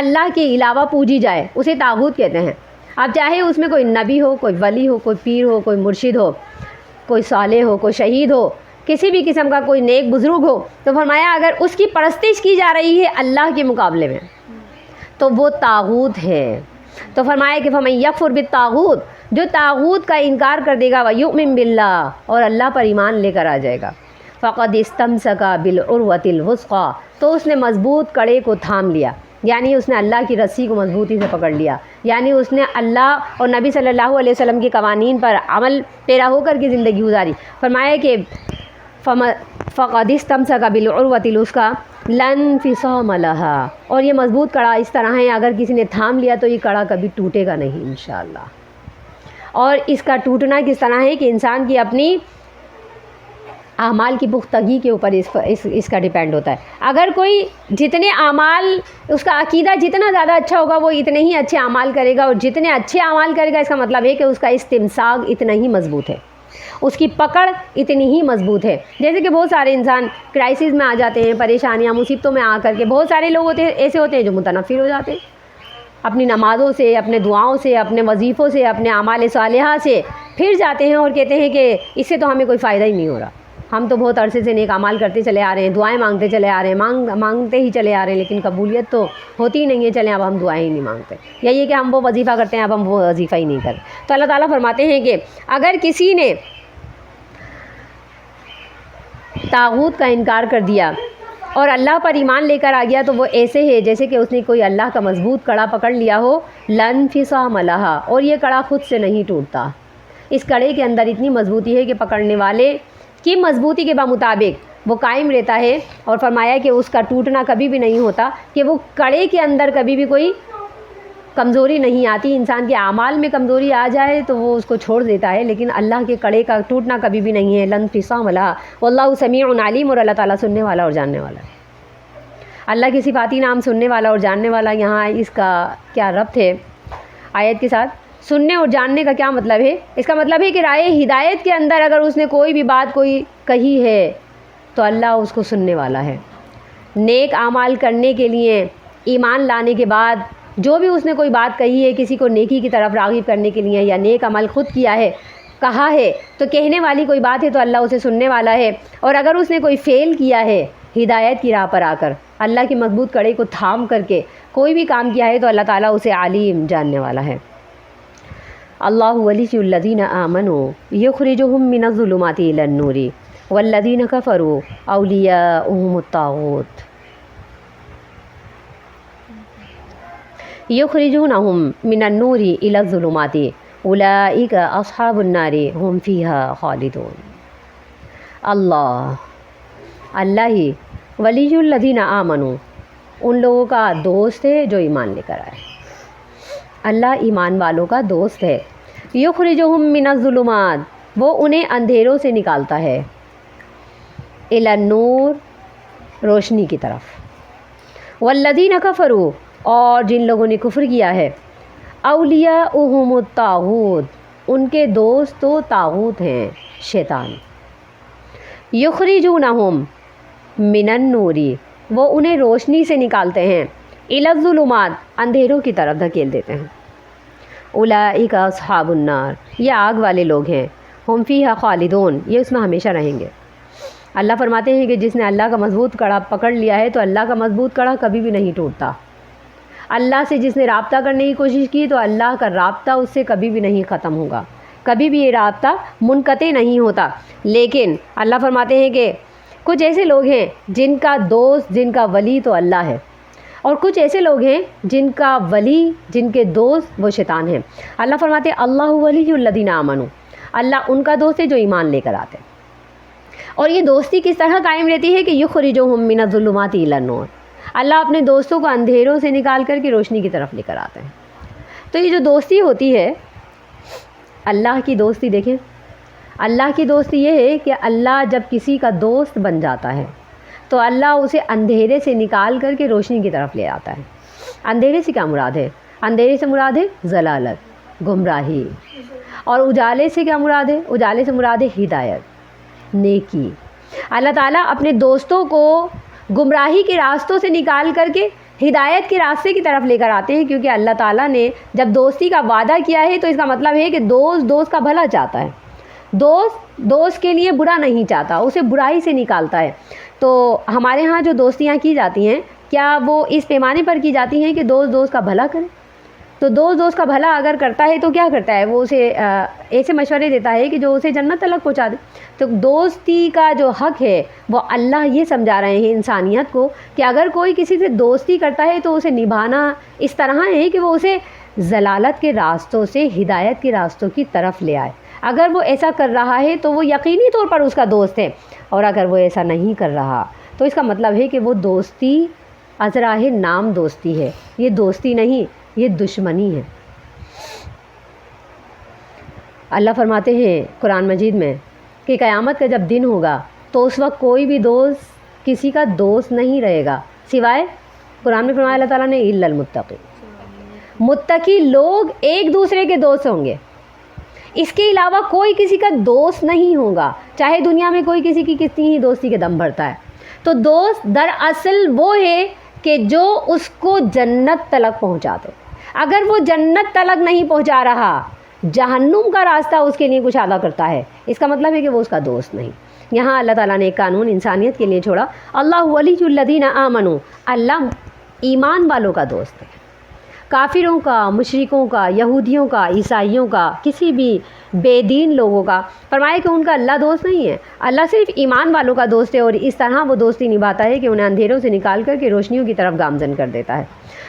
اللہ کے علاوہ پوجی جائے اسے طاغوت کہتے ہیں. اب چاہے اس میں کوئی نبی ہو، کوئی ولی ہو، کوئی پیر ہو، کوئی مرشد ہو، کوئی صالح ہو، کوئی شہید ہو، کسی بھی قسم کا کوئی نیک بزرگ ہو، تو فرمایا اگر اس کی پرستش کی جا رہی ہے اللہ کے مقابلے میں تو وہ طاغوت ہے. تو فرمایا کہ فمن یکفر بالطاغوت، جو طاغوت کا انکار کر دے گا ویؤمن باللہ، اور اللہ پر ایمان لے کر آ جائے گا، فقد استمسک بالعروۃ الوثقی، تو اس نے مضبوط کڑے کو تھام لیا، یعنی اس نے اللہ کی رسی کو مضبوطی سے پکڑ لیا، یعنی اس نے اللہ اور نبی صلی اللہ علیہ وسلم کے قوانین پر عمل پیرا ہو کر کے زندگی گزاری. فرمایا کہ فقد استمسک بالعروۃ الوثقی لا انفصام لها، اور یہ مضبوط کڑا اس طرح ہے اگر کسی نے تھام لیا تو یہ کڑا کبھی ٹوٹے گا نہیں انشاءاللہ. اور اس کا ٹوٹنا کس طرح ہے کہ انسان کی اپنی اعمال کی پختگی کے اوپر اس کا ڈیپینڈ ہوتا ہے. اگر کوئی جتنے اعمال، اس کا عقیدہ جتنا زیادہ اچھا ہوگا وہ اتنے ہی اچھے اعمال کرے گا، اور جتنے اچھے اعمال کرے گا اس کا مطلب ہے کہ اس کا استمساک اتنا ہی مضبوط ہے، اس کی پکڑ اتنی ہی مضبوط ہے. جیسے کہ بہت سارے انسان کرائسس میں آ جاتے ہیں، پریشانیاں مصیبتوں میں آ کر کے، بہت سارے لوگ ایسے ہوتے ہیں جو متنفر ہو جاتے ہیں اپنی نمازوں سے، اپنے دعاؤں سے، اپنے وظیفوں سے، اپنے اعمال صالحہ سے، پھر جاتے ہیں اور کہتے ہیں کہ اس سے تو ہمیں کوئی فائدہ ہی نہیں ہو رہا، ہم تو بہت عرصے سے نیک اعمال کرتے چلے آ رہے ہیں، دعائیں مانگتے چلے آ رہے ہیں، مانگتے ہی چلے آ رہے ہیں، لیکن قبولیت تو ہوتی ہی نہیں ہے، چلیں اب ہم دعائیں ہی نہیں مانگتے، یا یہ کہ ہم وہ وظیفہ کرتے ہیں اب ہم وہ وظیفہ ہی نہیں کرتے. تو اللہ تعالیٰ فرماتے ہیں کہ اگر کسی نے طاغوت کا انکار کر دیا اور اللہ پر ایمان لے کر آ گیا تو وہ ایسے ہے جیسے کہ اس نے کوئی اللہ کا مضبوط کڑا پکڑ لیا ہو، لا انفصام لہا، اور یہ کڑا خود سے نہیں ٹوٹتا. اس کڑے کے اندر اتنی مضبوطی ہے کہ پکڑنے والے کی مضبوطی کے مطابق وہ قائم رہتا ہے. اور فرمایا کہ اس کا ٹوٹنا کبھی بھی نہیں ہوتا، کہ وہ کڑے کے اندر کبھی بھی کوئی کمزوری نہیں آتی. انسان کے اعمال میں کمزوری آ جائے تو وہ اس کو چھوڑ دیتا ہے، لیکن اللہ کے کڑے کا ٹوٹنا کبھی بھی نہیں ہے. لا انفصام لہا واللہ سمیع علیم، اور اللہ تعالیٰ سننے والا اور جاننے والا ہے. اللہ کے صفاتی نام سننے والا اور جاننے والا، یہاں اس کا کیا ربط ہے آیت کے ساتھ؟ سننے اور جاننے کا کیا مطلب ہے؟ اس کا مطلب ہے کہ رائے ہدایت کے اندر اگر اس نے کوئی بھی بات کوئی کہی ہے تو اللہ اس کو سننے والا ہے. نیک اعمال کرنے کے لیے ایمان لانے کے بعد جو بھی اس نے کوئی بات کہی ہے کسی کو نیکی کی طرف راغب کرنے کے لیے، یا نیک عمل خود کیا ہے، کہا ہے، تو کہنے والی کوئی بات ہے تو اللہ اسے سننے والا ہے. اور اگر اس نے کوئی فیل کیا ہے ہدایت کی راہ پر آ کر، اللہ کی مضبوط کڑے کو تھام کر کے کوئی بھی کام کیا ہے تو اللہ تعالیٰ اسے علیم جاننے والا ہے. اللہ ولی الذین آمنوا یخرجہم من الظلمات الی النور والذین کفروا اولیاؤہم الطاغوت یخرجونہم من النور الی الظلمات اولئک اصحاب النار ہم فیہا خالدون. اللہ ہی ولی الذین آمنوا، ان لوگوں کا دوست ہے جو ایمان لے کر آئے. اللہ ایمان والوں کا دوست ہے. یخرجہم من الظلمات، وہ انہیں اندھیروں سے نکالتا ہے، الی النور، روشنی کی طرف. والذین کفروا، اور جن لوگوں نے کفر کیا ہے، اولیاؤہم الطاغوت، ان کے دوست تو طاغوت ہیں، شیطان. یخرجونہم من النور، وہ انہیں روشنی سے نکالتے ہیں، الی الظلمات، اندھیروں کی طرف دھکیل دیتے ہیں. اولئک اصحاب النار، یہ آگ والے لوگ ہیں، ہم فیہا خالدون، یہ اس میں ہمیشہ رہیں گے. اللہ فرماتے ہیں کہ جس نے اللہ کا مضبوط کڑا پکڑ لیا ہے تو اللہ کا مضبوط کڑا کبھی بھی نہیں ٹوٹتا. اللہ سے جس نے رابطہ کرنے کی کوشش کی تو اللہ کا رابطہ اس سے کبھی بھی نہیں ختم ہوگا، کبھی بھی یہ رابطہ منقطع نہیں ہوتا. لیکن اللہ فرماتے ہیں کہ کچھ ایسے لوگ ہیں جن کا دوست، جن کا ولی تو اللہ ہے، اور کچھ ایسے لوگ ہیں جن کا ولی، جن کے دوست وہ شیطان ہیں. اللہ فرماتے ہیں اللہ ولی الذین آمنوا، اللہ ان کا دوست ہے جو ایمان لے کر آتے ہیں. اور یہ دوستی کس طرح قائم رہتی ہے کہ یخرجہم من الظلمات الی النور، اللہ اپنے دوستوں کو اندھیروں سے نکال کر کے روشنی کی طرف لے کر آتے ہیں. تو یہ جو دوستی ہوتی ہے، اللہ کی دوستی دیکھیں، اللہ کی دوستی یہ ہے کہ اللہ جب کسی کا دوست بن جاتا ہے تو اللہ اسے اندھیرے سے نکال کر کے روشنی کی طرف لے آتا ہے. اندھیرے سے کیا مراد ہے؟ اندھیرے سے مراد ہے ضلالت، گمراہی. اور اجالے سے کیا مراد ہے؟ اجالے سے مراد ہے ہدایت، نیکی. اللہ تعالیٰ اپنے دوستوں کو گمراہی کے راستوں سے نکال کر کے ہدایت کے راستے کی طرف لے کر آتے ہیں، کیونکہ اللہ تعالیٰ نے جب دوستی کا وعدہ کیا ہے تو اس کا مطلب ہے کہ دوست کا بھلا چاہتا ہے، دوست کے لیے برا نہیں چاہتا، اسے برائی سے نکالتا ہے۔ تو ہمارے ہاں جو دوستیاں کی جاتی ہیں، کیا وہ اس پیمانے پر کی جاتی ہیں کہ دوست کا بھلا کرے؟ تو دوست کا بھلا اگر کرتا ہے تو کیا کرتا ہے، وہ اسے ایسے مشورے دیتا ہے کہ جو اسے جنت تک پہنچا دے۔ تو دوستی کا جو حق ہے وہ اللہ یہ سمجھا رہے ہیں انسانیت کو کہ اگر کوئی کسی سے دوستی کرتا ہے تو اسے نبھانا اس طرح ہے کہ وہ اسے ضلالت کے راستوں سے ہدایت کے راستوں کی طرف لے آئے۔ اگر وہ ایسا کر رہا ہے تو وہ یقینی طور پر اس کا دوست ہے، اور اگر وہ ایسا نہیں کر رہا تو اس کا مطلب ہے کہ وہ دوستی ازراہ نام دوستی ہے، یہ دوستی نہیں، یہ دشمنی ہے۔ اللہ فرماتے ہیں قرآن مجید میں کہ قیامت کا جب دن ہوگا تو اس وقت کوئی بھی دوست کسی کا دوست نہیں رہے گا سوائے، قرآن میں فرمایا اللہ تعالیٰ نے، الا المتقی، متقی لوگ ایک دوسرے کے دوست ہوں گے، اس کے علاوہ کوئی کسی کا دوست نہیں ہوگا، چاہے دنیا میں کوئی کسی کی کتنی ہی دوستی کے دم بھرتا ہے۔ تو دوست دراصل وہ ہے کہ جو اس کو جنت تلک پہنچا دے۔ اگر وہ جنت تلک نہیں پہنچا رہا، جہنم کا راستہ اس کے لیے کشادہ کرتا ہے، اس کا مطلب ہے کہ وہ اس کا دوست نہیں۔ یہاں اللہ تعالیٰ نے ایک قانون انسانیت کے لیے چھوڑا، اللہ ولی الذین آمنوا، اللہ ایمان والوں کا دوست ہے، کافروں کا، مشرکوں کا، یہودیوں کا، عیسائیوں کا، کسی بھی بے دین لوگوں کا فرمایا کہ ان کا اللہ دوست نہیں ہے، اللہ صرف ایمان والوں کا دوست ہے، اور اس طرح وہ دوستی نبھاتا ہے کہ انہیں اندھیروں سے نکال کر کے روشنیوں کی طرف گامزن کر دیتا ہے۔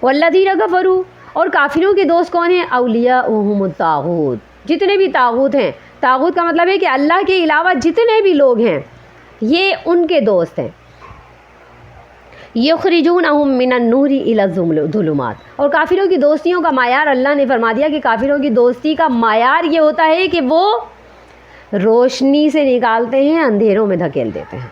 والذین کفروا، اور کافروں کے دوست کون ہیں؟ اولیاؤہم الطاغوت، جتنے بھی طاغوت ہیں، طاغوت کا مطلب ہے کہ اللہ کے علاوہ جتنے بھی لوگ ہیں یہ ان کے دوست ہیں۔ یخرجونہم من النور الی الظلمات، اور کافروں کی دوستیوں کا معیار اللہ نے فرما دیا کہ کافروں کی دوستی کا معیار یہ ہوتا ہے کہ وہ روشنی سے نکالتے ہیں، اندھیروں میں دھکیل دیتے ہیں۔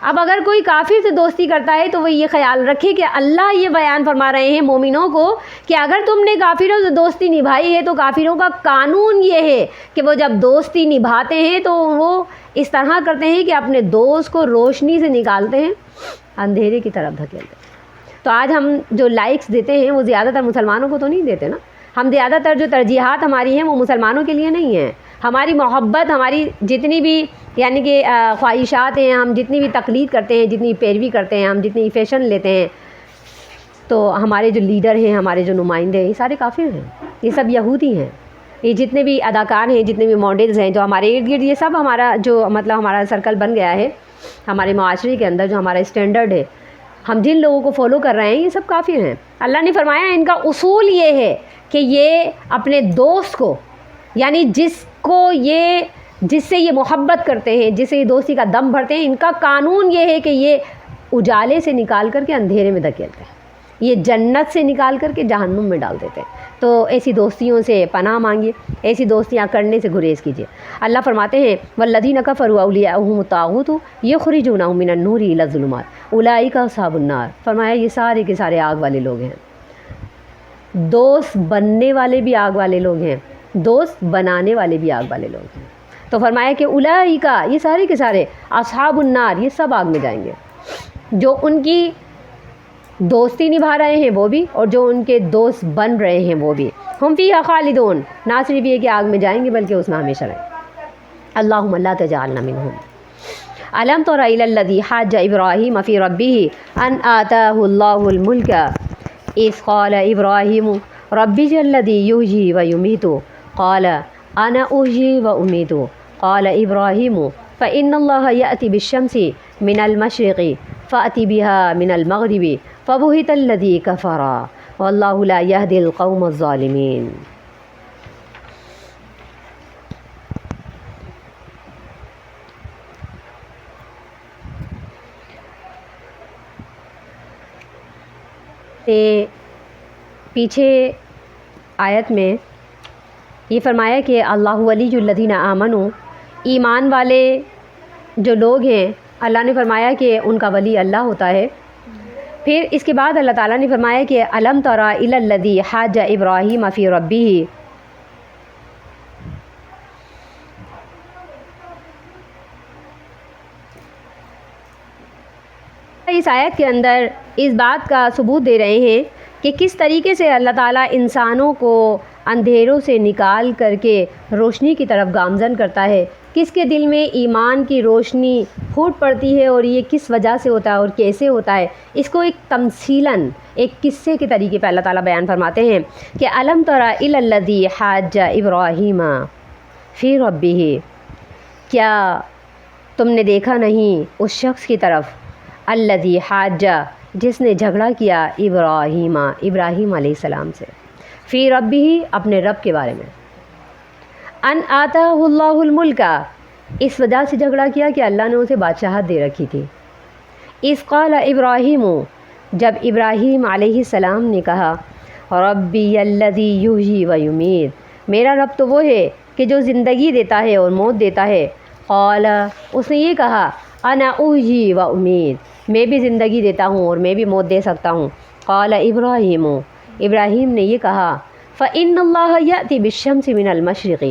اب اگر کوئی کافر سے دوستی کرتا ہے تو وہ یہ خیال رکھے کہ اللہ یہ بیان فرما رہے ہیں مومنوں کو کہ اگر تم نے کافروں سے دوستی نبھائی ہے تو کافروں کا قانون یہ ہے کہ وہ جب دوستی نبھاتے ہیں تو وہ اس طرح کرتے ہیں کہ اپنے دوست کو روشنی سے نکالتے ہیں، اندھیرے کی طرف دھکیلتے ہیں۔ تو آج ہم جو لائکس دیتے ہیں وہ زیادہ تر مسلمانوں کو تو نہیں دیتے نا، ہم زیادہ تر جو ترجیحات ہماری ہیں وہ مسلمانوں کے لیے نہیں ہیں، ہماری محبت، ہماری جتنی بھی یعنی کہ خواہشات ہیں، ہم جتنی بھی تقلید کرتے ہیں، جتنی پیروی کرتے ہیں، ہم جتنی فیشن لیتے ہیں، تو ہمارے جو لیڈر ہیں، ہمارے جو نمائندے ہیں، یہ سارے کافر ہیں، یہ سب یہودی ہیں۔ یہ جتنے بھی اداکار ہیں، جتنے بھی ماڈلز ہیں جو ہمارے ارد گرد، یہ سب ہمارا جو مطلب ہمارا سرکل بن گیا ہے ہمارے معاشرے کے اندر، جو ہمارا اسٹینڈرڈ ہے، ہم جن لوگوں کو فالو کر رہے ہیں یہ سب کافر ہیں۔ اللہ نے فرمایا ان کا اصول یہ ہے کہ یہ اپنے دوست کو، یعنی جس سے یہ محبت کرتے ہیں، جس سے یہ دوستی کا دم بھرتے ہیں، ان کا قانون یہ ہے کہ یہ اجالے سے نکال کر کے اندھیرے میں دھکیلتے ہیں، یہ جنت سے نکال کر کے جہنم میں ڈال دیتے ہیں۔ تو ایسی دوستیوں سے پناہ مانگیے، ایسی دوستیاں کرنے سے گریز کیجیے۔ اللہ فرماتے ہیں والذین کفروا اولیاؤہم الطاغوت یخرجونہم من النور الی الظلمات اولئک اصحاب النار، فرمایا یہ سارے کے سارے آگ والے لوگ ہیں۔ دوست بننے والے بھی آگ والے لوگ ہیں، دوست بنانے والے بھی آگ والے لوگ ہیں۔ تو فرمایا کہ اولئک، یہ سارے کے سارے، اصحاب النار، یہ سب آگ میں جائیں گے، جو ان کی دوستی نبھا رہے ہیں وہ بھی، اور جو ان کے دوست بن رہے ہیں وہ بھی، ہم فیہا خالدون، نہ صرف یہ کہ آگ میں جائیں گے بلکہ اس میں ہمیشہ رہیں گے۔ اللہم لا تجعلنا منہم۔ الم تر الی الذی حاج ابراہیم فی ربہ ان آتاہ اللہ الملک اذ قال ابراہیم رب الذی یحیی و یمیت قال انا احیی و امیت قال ابراہیم فإن اللہ یأتی بالشمس من المشرق فأت بها من المغرب فبہت الذی کفر واللہ لا یہدی القوم الظالمین۔ پیچھے آیت میں یہ فرمایا کہ اللہ ولی الذین آمنوا، ایمان والے جو لوگ ہیں اللہ نے فرمایا کہ ان کا ولی اللہ ہوتا ہے۔ پھر اس کے بعد اللہ تعالیٰ نے فرمایا کہ الم تر الی الذی حاج ابراہیم فی ربہ، اس آیت کے اندر اس بات کا ثبوت دے رہے ہیں کہ کس طریقے سے اللہ تعالیٰ انسانوں کو اندھیروں سے نکال کر کے روشنی کی طرف گامزن کرتا ہے، کس کے دل میں ایمان کی روشنی پھوٹ پڑتی ہے اور یہ کس وجہ سے ہوتا ہے اور کیسے ہوتا ہے، اس کو ایک تمثیلاً ایک قصے کے طریقے پہ اللہ تعالیٰ بیان فرماتے ہیں کہ الم تر الی الذی حاج ابراہیم فی ربہ، کیا تم نے دیکھا نہیں اس شخص کی طرف الذی حاج، جس نے جھگڑا کیا ابراہیم علیہ السلام سے، فی ربہ، اپنے رب کے بارے میں، ان آتاہ اللہ الملک، اس وجہ سے جھگڑا کیا کہ اللہ نے اسے بادشاہت دے رکھی تھی، اذ قال ابراہیم، جب ابراہیم علیہ السلام نے کہا ربی الذی یحیی و یمیت، میرا رب تو وہ ہے کہ جو زندگی دیتا ہے اور موت دیتا ہے، قال، اس نے یہ کہا انا احیی و امیت، میں بھی زندگی دیتا ہوں اور میں بھی موت دے سکتا ہوں، قال ابراہیم، ابراہیم نے یہ کہا فإن اللہ یأتی بالشمس من المشرق،